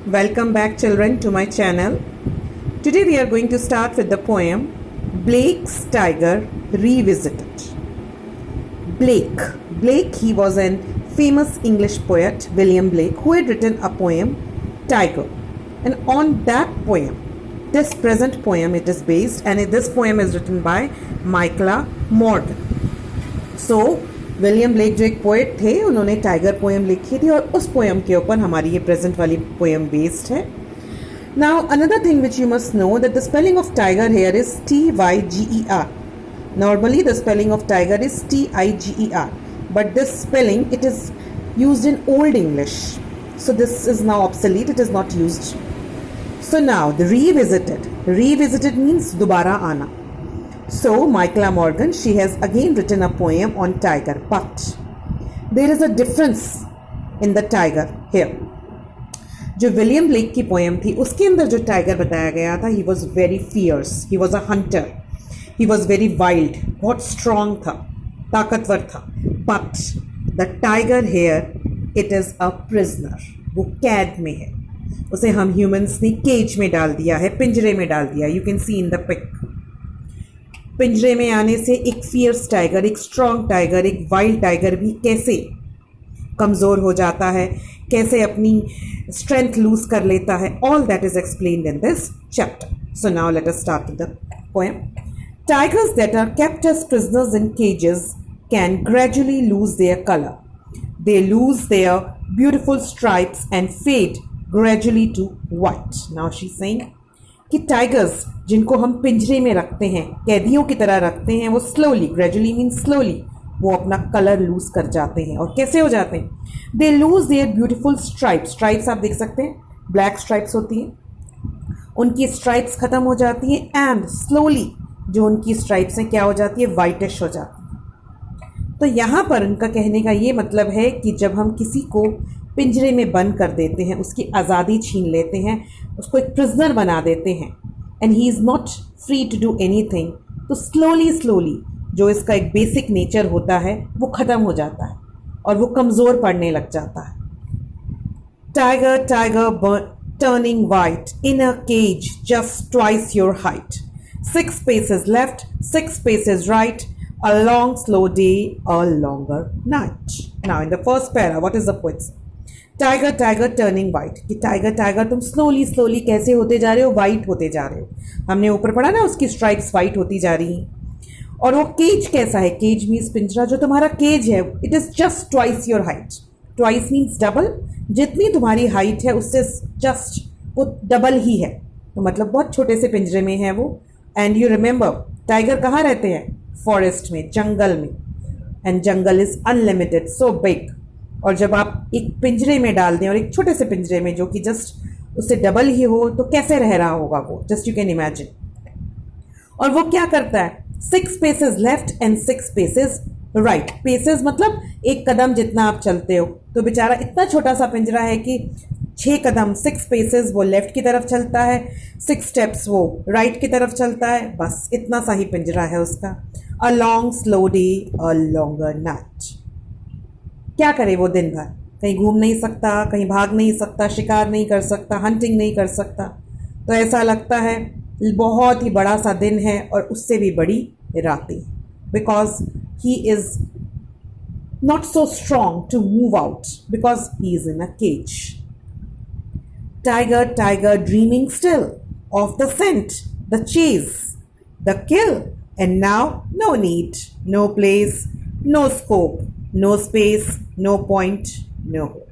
Welcome back, children, to my channel. Today we are going to start with the poem Blake's Tiger Revisited. Blake, he was a famous English poet, William Blake, who had written a poem, Tiger. And on that poem, this present poem, it is based, and this poem is written by Michaela Morgan. So, William Blake जो एक poet थे, उन्होंने tiger poem लिखी थी और उस poem के ऊपर हमारी ये प्रेजेंट वाली पोएम बेस्ड है. Now another thing which you must know that the spelling of tiger here is TYGER. Normally the spelling of tiger is TIGER, but this spelling, it is used in Old English. So this is now obsolete, it is not used. So now the revisited means दोबारा आना. So, Michaela Morgan, she has again written a poem on tiger, but there is a difference in the tiger here. जो William Blake की poem थी उसके अंदर जो tiger बताया गया था, he was very fierce, he was a hunter, he was very wild, बहुत strong था, ताकतवर था. But the tiger here, it is a prisoner, वो कैद में है, उसे हम ह्यूमंस ने केज में डाल दिया है, पिंजरे में डाल दिया. You can see in the pic. पिंजरे में आने से एक फियर्स टाइगर, एक स्ट्रॉन्ग टाइगर, एक वाइल्ड टाइगर भी कैसे कमज़ोर हो जाता है, कैसे अपनी स्ट्रेंथ लूज कर लेता है, all that is explained in this chapter. So now let us start with the poem. Tigers that are kept as prisoners in cages can gradually lose their colour. They lose their beautiful stripes and fade gradually to white. Now she is saying कि tigers जिनको हम पिंजरे में रखते हैं, कैदियों की तरह रखते हैं, वो स्लोली, ग्रेजुअली मीन स्लोली, वो अपना कलर लूज कर जाते हैं. और कैसे हो जाते हैं? दे लूज देयर ब्यूटिफुल स्ट्राइप्स आप देख सकते हैं, ब्लैक स्ट्राइप्स होती हैं, उनकी स्ट्राइप्स खत्म हो जाती हैं एंड स्लोली जो उनकी स्ट्राइप्स हैं क्या हो जाती है? वाइटिश हो जाती है. तो यहाँ पर उनका कहने का ये मतलब है कि जब हम किसी को पिंजरे में बंद कर देते हैं, उसकी आज़ादी छीन लेते हैं, उसको एक प्रिजनर बना देते हैं and he is not free to do anything, तो स्लोली जो इसका एक बेसिक नेचर होता है वो ख़त्म हो जाता है और वो कमज़ोर पड़ने लग जाता है. Tiger turning white in a cage just twice your height. 6 paces left, 6 paces right, a long slow day, a longer night. Now in the first para, what is the poet? Tiger turning white. कि tiger तुम slowly कैसे होते जा रहे हो? White होते जा रहे हो. हमने ऊपर पढ़ा ना, उसकी स्ट्राइप्स वाइट होती जा रही हैं. और वो केज कैसा है? केज मीन्स पिंजरा. जो तुम्हारा केज है, it is just twice your height. Twice means double. जितनी तुम्हारी हाइट है उससे जस्ट वो डबल ही है, तो मतलब बहुत छोटे से पिंजरे में है वो. एंड यू रिमेंबर, टाइगर कहाँ रहते हैं? फॉरेस्ट में, जंगल में. And jungle is unlimited, so big. और जब आप एक पिंजरे में डाल दें, और एक छोटे से पिंजरे में जो कि जस्ट उससे डबल ही हो, तो कैसे रह रहा होगा वो? Just you can imagine. और वो क्या करता है? 6 paces left and 6 paces right. Paces मतलब एक कदम जितना आप चलते हो, तो बेचारा इतना छोटा सा पिंजरा है कि 6 कदम, 6 paces वो लेफ्ट की तरफ चलता है, 6 steps वो राइट की तरफ चलता है. बस इतना सा ही पिंजरा है उसका. A long slow day, a longer night. क्या करे वो दिन भर? कहीं घूम नहीं सकता, कहीं भाग नहीं सकता, शिकार नहीं कर सकता, हंटिंग नहीं कर सकता. तो ऐसा लगता है बहुत ही बड़ा सा दिन है और उससे भी बड़ी रातें, because he is not so strong to move out because he is in a cage. Tiger dreaming still of the scent, the chase, the kill, and now no need, no place, no scope, no space, no point, no hope.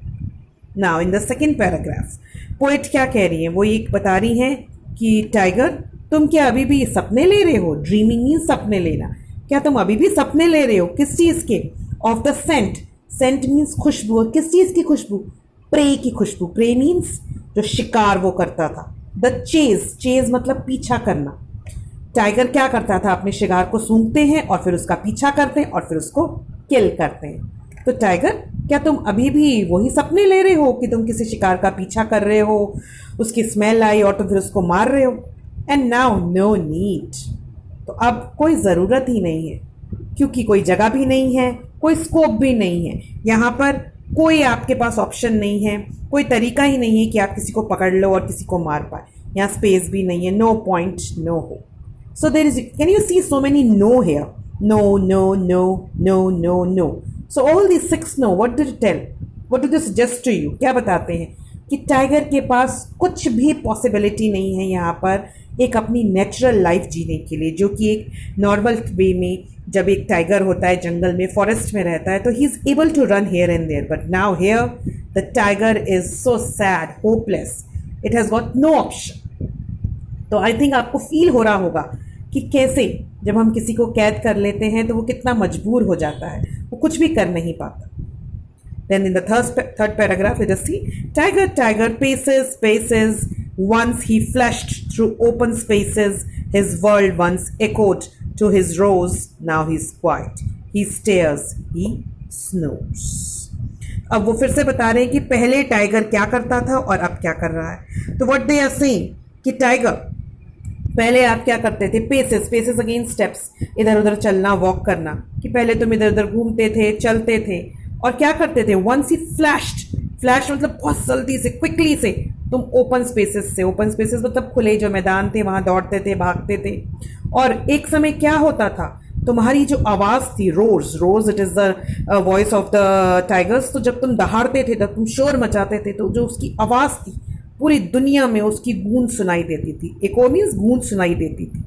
Now in the second paragraph, poet क्या कह रही हैं? वो ये बता रही हैं कि टाइगर, तुम क्या अभी भी सपने ले रहे हो? ड्रीमिंग मीन्स सपने लेना. क्या तुम अभी भी सपने ले रहे हो? किस चीज़ के? Of the scent. Scent means खुशबू. किस चीज़ की खुशबू? प्रे की खुशबू. प्रे मीन्स जो शिकार वो करता था. द चेज मतलब पीछा करना. टाइगर क्या करता था? अपने शिकार को सूंघते हैं और फिर उसका पीछा करते हैं और फिर उसको किल करते हैं. तो टाइगर, क्या तुम अभी भी वही सपने ले रहे हो कि तुम किसी शिकार का पीछा कर रहे हो, उसकी स्मेल आई और तुम फिर उसको मार रहे हो? And now no need. तो अब कोई ज़रूरत ही नहीं है, क्योंकि कोई जगह भी नहीं है, कोई स्कोप भी नहीं है. यहाँ पर कोई आपके पास ऑप्शन नहीं है, कोई तरीका ही नहीं है कि आप किसी को पकड़ लो और किसी को मार पाए। यहाँ स्पेस भी नहीं है, नो पॉइंट, नो हो। So there is, can you see so many no hair, no no no no no no. So all this 6 no, what do tell, what do they suggest to you, क्या बताते हैं कि tiger के पास कुछ भी possibility नहीं है यहाँ पर एक अपनी नेचुरल लाइफ जीने के लिए, जो कि एक नॉर्मल वे में जब एक टाइगर होता है जंगल में, फॉरेस्ट में रहता है, तो he is able to run here and there, but now here the tiger is so sad, hopeless, it has got no option. तो आई थिंक आपको फील हो रहा होगा कि कैसे जब हम किसी को कैद कर लेते हैं तो वो कितना मजबूर हो जाता है, वो कुछ भी कर नहीं पाता। Then in the third paragraph, let us see. Tiger, tiger, paces, paces. Once he flashed through open spaces. His world once echoed to his roars. Now he's quiet. He stares. He snores. अब वो फिर से बता रहे हैं कि पहले tiger क्या करता था और अब क्या कर रहा है। तो what they are saying कि टाइगर, पहले आप क्या करते थे, पेसेस, पेसेस अगेन स्टेप्स, इधर उधर चलना, वॉक करना, कि पहले तुम इधर उधर घूमते थे, चलते थे, और क्या करते थे, वंस ही फ्लैश्ड, फ्लैश मतलब बहुत जल्दी से, क्विकली से तुम ओपन स्पेसेस से, ओपन स्पेसेस मतलब खुले जो मैदान थे वहां दौड़ते थे, भागते थे। और एक समय क्या होता था, तुम्हारी जो आवाज़ थी, roars, roars it is the voice of the tigers, तो जब तुम दहाड़ते थे, तब तुम शोर मचाते थे, तो जो उसकी आवाज़ थी पूरी दुनिया में उसकी गूंज सुनाई देती थी, एको मीन्स गूंज सुनाई देती थी।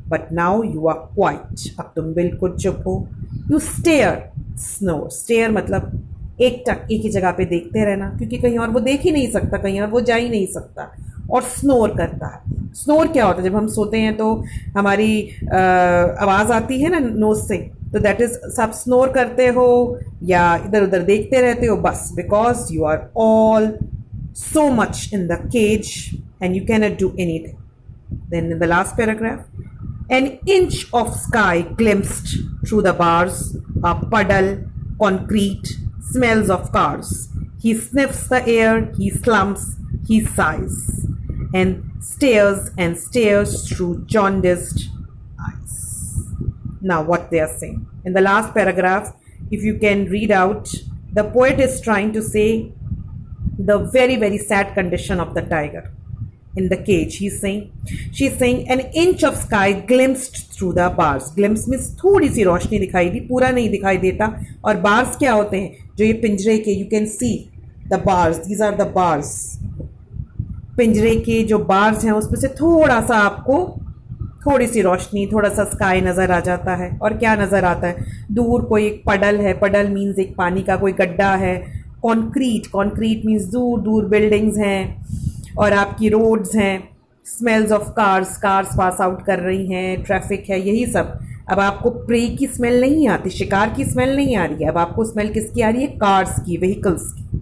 But now you are quiet, अब तुम बिल्कुल चुप हो। यू स्टेयर, स्नो, स्टेयर मतलब एक टक, एक ही जगह पे देखते रहना, क्योंकि कहीं और वो देख ही नहीं सकता, कहीं और वो जा ही नहीं सकता। और स्नोर करता है। स्नोर क्या होता है, जब हम सोते हैं तो हमारी आवाज़ आती है ना नोज से, तो दैट इज, सब स्नोर करते हो या इधर उधर देखते रहते हो, बस because you are all so much in the cage and you cannot do anything. Then in the last paragraph, an inch of sky glimpsed through the bars, a puddle, concrete, smells of cars. He sniffs the air, he slumps, he sighs, and stares through jaundiced eyes. Now what they are saying. In the last paragraph, if you can read out, the poet is trying to say the very, very sad condition of the tiger in the cage. She's saying an inch of sky glimpsed through the bars. Glimpse means थोड़ी सी रोशनी दिखाई दी, पूरा नहीं दिखाई देता। और bars क्या होते हैं, जो ये पिंजरे के, you can see the bars, these are the bars, पिंजरे के जो bars हैं उसमें से थोड़ा सा आपको थोड़ी सी रोशनी, थोड़ा सा स्काई नज़र आ जाता है। और क्या नज़र आता है, दूर कोई एक पडल है, पडल मीन्स एक पानी का कोई गड्ढा है। कॉन्क्रीट, कॉन्क्रीट मीन्स दूर दूर बिल्डिंग्स हैं और आपकी रोड्स हैं। Smells of cars, cars pass out कर रही हैं, ट्रैफिक है, यही सब। अब आपको प्रे की स्मेल नहीं आती, शिकार की स्मेल नहीं आ रही है, अब आपको स्मेल किसकी आ रही है, कार्स की, व्हीकल्स की।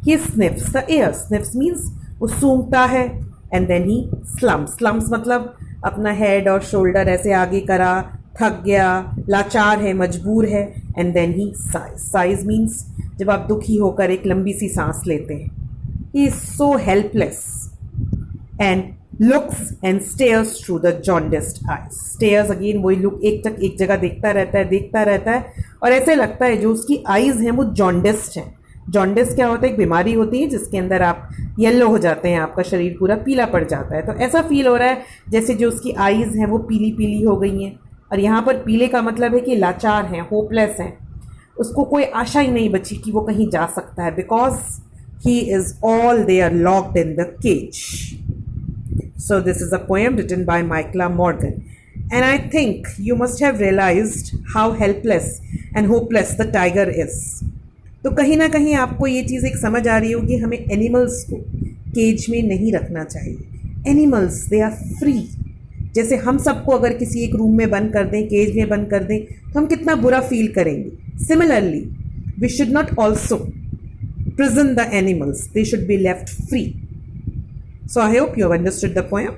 He sniffs the air, sniffs means वो सूंघता है, and then he slumps, slumps मतलब अपना हेड और शोल्डर ऐसे आगे करा, थक गया, लाचार है, मजबूर है, and then he sighs, sighs means जब आप दुखी होकर एक लंबी सी सांस लेते हैं। He is so helpless and looks and stares through the jaundiced eyes. Stares again वही लुक, एक तक एक जगह देखता रहता है, देखता रहता है, और ऐसे लगता है जो उसकी आईज हैं वो जॉन्डिस्ड हैं। जॉन्डिस क्या होता है, एक बीमारी होती है जिसके अंदर आप येलो हो जाते हैं, आपका शरीर पूरा पीला पड़ जाता है। तो ऐसा फील हो रहा है जैसे जो उसकी आईज हैं वो पीली पीली हो गई हैं। और यहाँ पर पीले का मतलब है कि लाचार हैं, होपलेस हैं, उसको कोई आशा ही नहीं बची कि वो कहीं जा सकता है, because he is all they are locked in the cage. So this is a poem written by Michaela Morgan, and I think you must have realised how helpless and hopeless the tiger is. तो कहीं ना कहीं आपको ये चीज़ एक समझ आ रही होगी, हमें एनिमल्स को केज में नहीं रखना चाहिए। Animals they are free. जैसे हम सबको अगर किसी एक रूम में बंद कर दें, केज में बंद कर दें, तो हम कितना बुरा फील करेंगे। Similarly we should not also prison the animals, they should be left free. So I hope you have understood the poem.